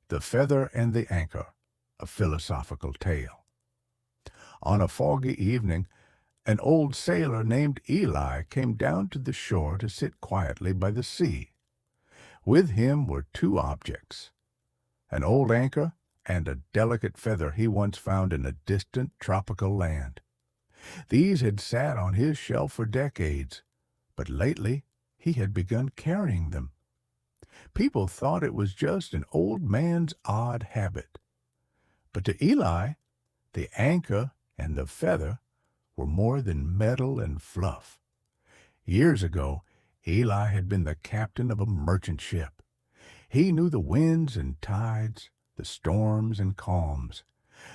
The Feather and the Anchor, a philosophical tale. On a foggy evening, an old sailor named Eli came down to the shore to sit quietly by the sea. With him were two objects, an old anchor and a delicate feather he once found in a distant tropical land. These had sat on his shelf for decades, but lately he had begun carrying them. People thought it was just an old man's odd habit. But to Eli, the anchor and the feather were more than metal and fluff. Years ago, Eli had been the captain of a merchant ship. He knew the winds and tides, the storms and calms.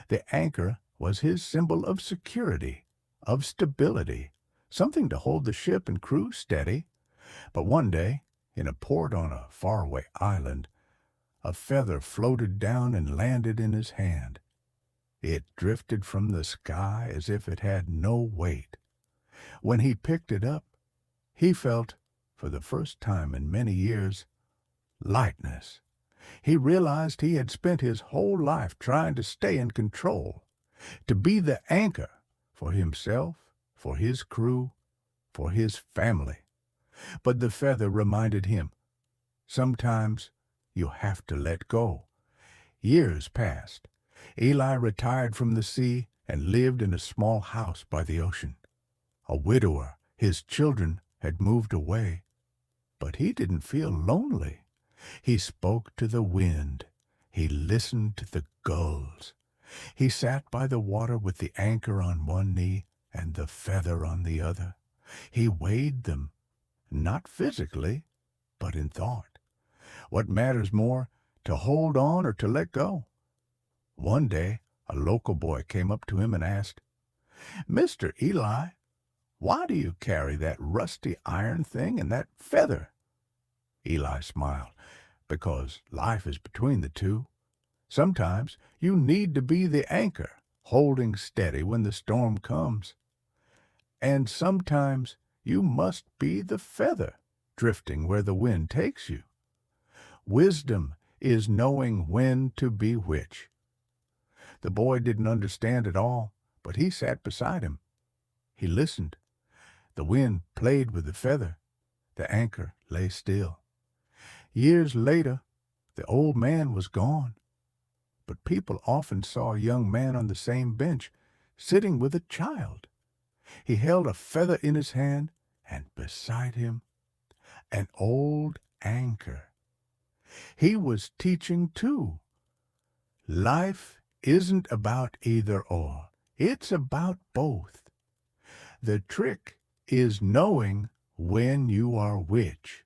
The anchor was his symbol of security, of stability, something to hold the ship and crew steady. But one day, in a port on a faraway island, a feather floated down and landed in his hand. It drifted from the sky as if it had no weight. When he picked it up, he felt, for the first time in many years, lightness. He realized he had spent his whole life trying to stay in control, to be the anchor for himself, for his crew, for his family. But the feather reminded him, sometimes you have to let go. Years passed. Eli retired from the sea and lived in a small house by the ocean. A widower, his children had moved away, but he didn't feel lonely. He spoke to the wind. He listened to the gulls. He sat by the water with the anchor on one knee and the feather on the other. He weighed them, not physically, but in thought. What matters more, to hold on or to let go? One day, a local boy came up to him and asked, "Mr. Eli, why do you carry that rusty iron thing and that feather?" Eli smiled. "Because life is between the two. Sometimes you need to be the anchor, holding steady when the storm comes. And sometimes you must be the feather, drifting where the wind takes you. Wisdom is knowing when to be which." The boy didn't understand it all, but he sat beside him. He listened. The wind played with the feather. The anchor lay still. Years later, the old man was gone, but people often saw a young man on the same bench, sitting with a child. He held a feather in his hand, and beside him, an old anchor. He was teaching too. Life isn't about either or. It's about both. The trick is knowing when you are which.